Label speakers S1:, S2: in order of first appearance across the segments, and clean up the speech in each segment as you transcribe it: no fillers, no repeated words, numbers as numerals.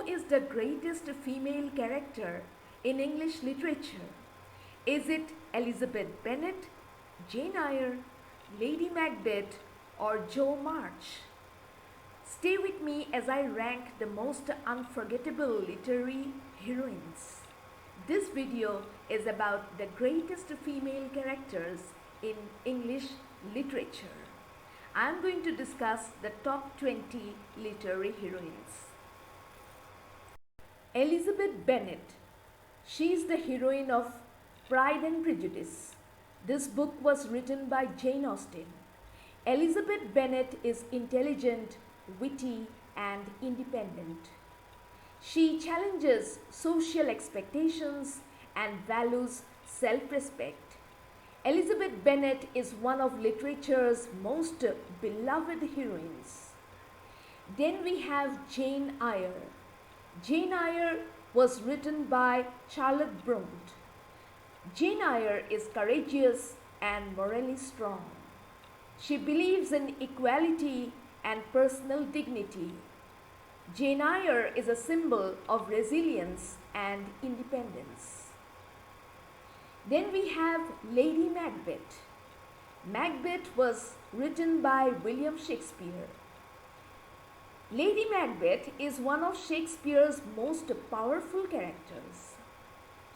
S1: is the greatest female character in English literature? Is it Elizabeth Bennet, Jane Eyre, Lady Macbeth, or Jo March? Stay with me as I rank the most unforgettable literary heroines. This video is about the greatest female characters in English literature. I am going to discuss the top 20 literary heroines. Elizabeth Bennet. She is the heroine of Pride and Prejudice. This book was written by Jane Austen. Elizabeth Bennet is intelligent, witty, and independent. She challenges social expectations and values self-respect. Elizabeth Bennet is one of literature's most beloved heroines. Then we have Jane Eyre. Jane Eyre was written by Charlotte Bronte. Jane Eyre is courageous and morally strong. She believes in equality and personal dignity. Jane Eyre is a symbol of resilience and independence. Then we have Lady Macbeth. Macbeth was written by William Shakespeare. Lady Macbeth is one of Shakespeare's most powerful characters.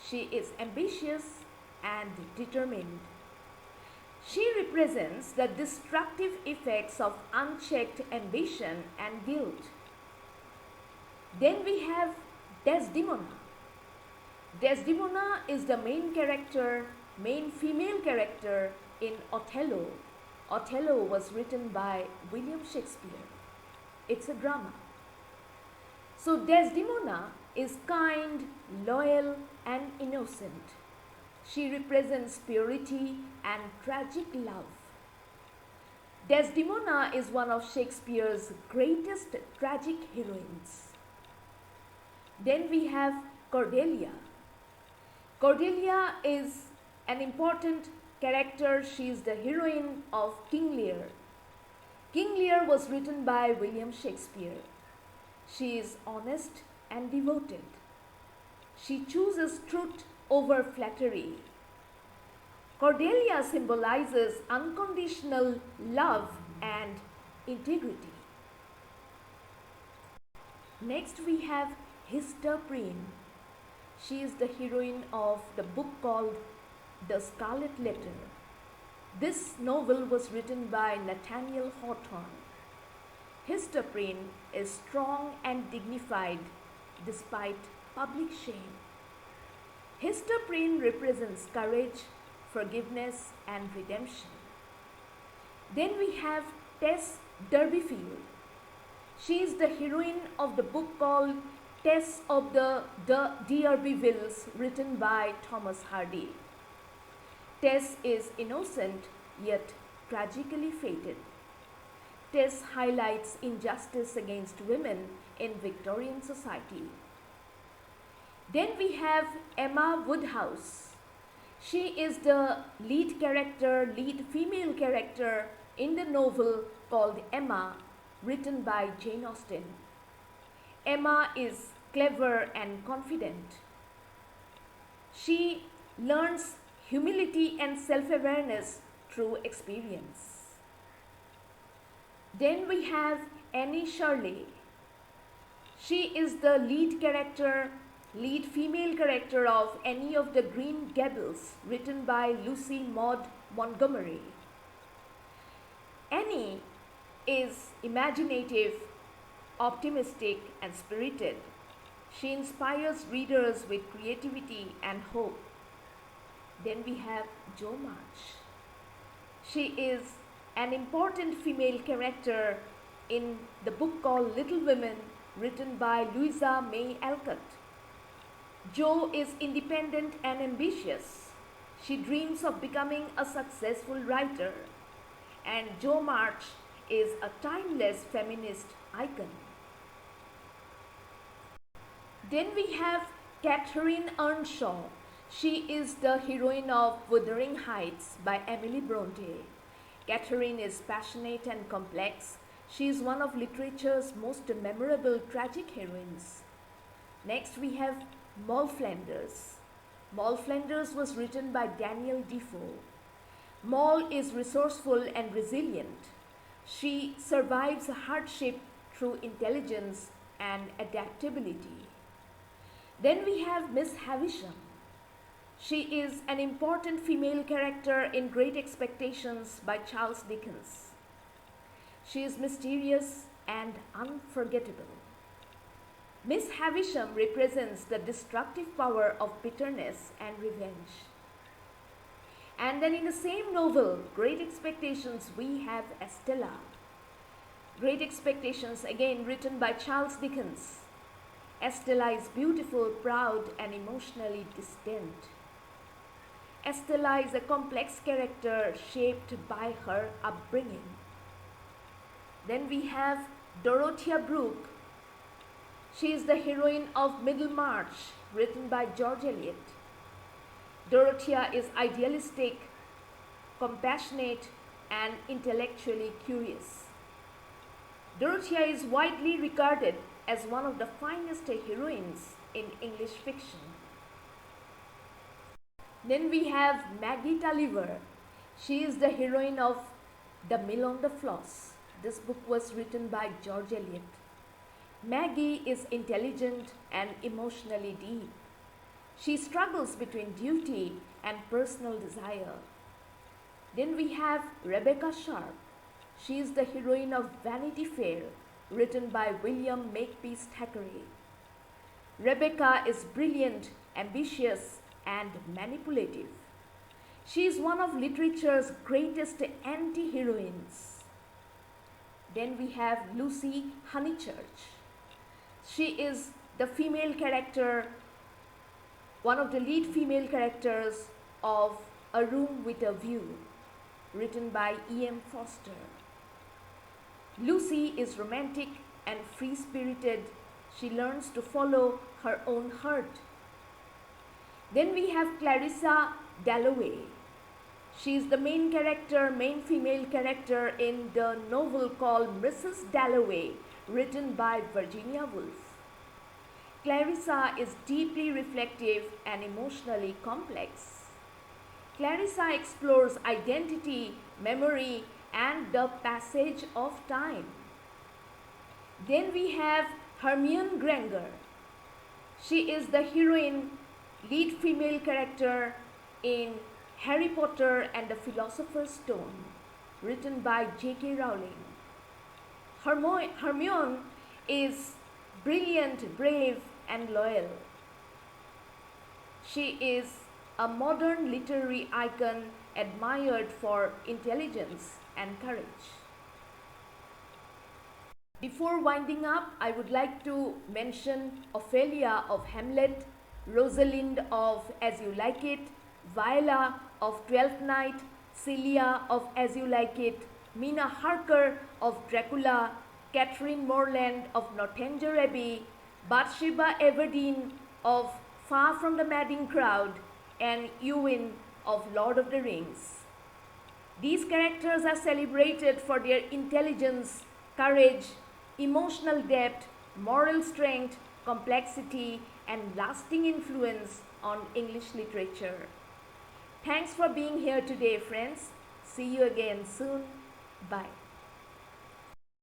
S1: She is ambitious and determined. She represents the destructive effects of unchecked ambition and guilt. Then we have Desdemona. Desdemona is the main female character in Othello. Othello was written by William Shakespeare. It's a drama. So Desdemona is kind, loyal, and innocent. She represents purity and tragic love. Desdemona is one of Shakespeare's greatest tragic heroines. Then we have Cordelia. Cordelia is an important character. She is the heroine of King Lear. King Lear was written by William Shakespeare. She is honest and devoted. She chooses truth over flattery. Cordelia symbolizes unconditional love and integrity. Next we have Hester Prynne. She is the heroine of the book called The Scarlet Letter. This novel was written by Nathaniel Hawthorne. Hester Prynne is strong and dignified despite public shame. Hester Prynne represents courage, forgiveness, and redemption. Then we have Tess Durbeyfield. She is the heroine of the book called Tess of the D'Urbervilles, written by Thomas Hardy. Tess is innocent yet tragically fated. Tess highlights injustice against women in Victorian society. Then we have Emma Woodhouse. She is the lead female character in the novel called Emma, written by Jane Austen. Emma is clever and confident. She learns humility and self-awareness through experience. Then we have Annie Shirley. She is the lead female character of Annie of the Green Gables, written by Lucy Maud Montgomery. Annie is imaginative, optimistic, and spirited. She inspires readers with creativity and hope. Then we have Jo March. She is an important female character in the book called Little Women, written by Louisa May Alcott. Jo is independent and ambitious. She dreams of becoming a successful writer. And Jo March is a timeless feminist icon. Then we have Catherine Earnshaw. She is the heroine of Wuthering Heights by Emily Bronte. Catherine is passionate and complex. She is one of literature's most memorable tragic heroines. Next we have Moll Flanders. Moll Flanders was written by Daniel Defoe. Moll is resourceful and resilient. She survives hardship through intelligence and adaptability. Then we have Miss Havisham. She is an important female character in Great Expectations by Charles Dickens. She is mysterious and unforgettable. Miss Havisham represents the destructive power of bitterness and revenge. And then in the same novel, Great Expectations, we have Estella. Great Expectations, again written by Charles Dickens. Estella is beautiful, proud, and emotionally distant. Estella is a complex character shaped by her upbringing. Then we have Dorothea Brooke. She is the heroine of Middlemarch, written by George Eliot. Dorothea is idealistic, compassionate, and intellectually curious. Dorothea is widely regarded as one of the finest heroines in English fiction. Then we have Maggie Tulliver. She is the heroine of The Mill on the Floss. This book was written by George Eliot. Maggie is intelligent and emotionally deep. She struggles between duty and personal desire. Then we have Rebecca Sharp. She is the heroine of Vanity Fair, written by William Makepeace Thackeray. Rebecca is brilliant, ambitious, and manipulative. She is one of literature's greatest anti-heroines. Then we have Lucy Honeychurch. She is the female character, one of the lead female characters of A Room with a View, written by E.M. Forster. Lucy is romantic and free-spirited. She learns to follow her own heart. Then we have Clarissa Dalloway. She is the main female character in the novel called Mrs. Dalloway, written by Virginia Woolf. Clarissa is deeply reflective and emotionally complex. Clarissa explores identity, memory, and the passage of time. Then we have Hermione Granger. She is the heroine, lead female character in Harry Potter and the Philosopher's Stone, written by J.K. Rowling. Hermione is brilliant, brave, and loyal. She is a modern literary icon admired for intelligence and courage. Before winding up, I would like to mention Ophelia of Hamlet, Rosalind of As You Like It, Viola of Twelfth Night, Celia of As You Like It, Mina Harker of Dracula, Catherine Morland of Northanger Abbey, Bathsheba Everdeen of Far From the Madding Crowd, and Eowyn of Lord of the Rings. These characters are celebrated for their intelligence, courage, emotional depth, moral strength, complexity, and lasting influence on English literature. Thanks for being here today, friends. See you again soon. Bye.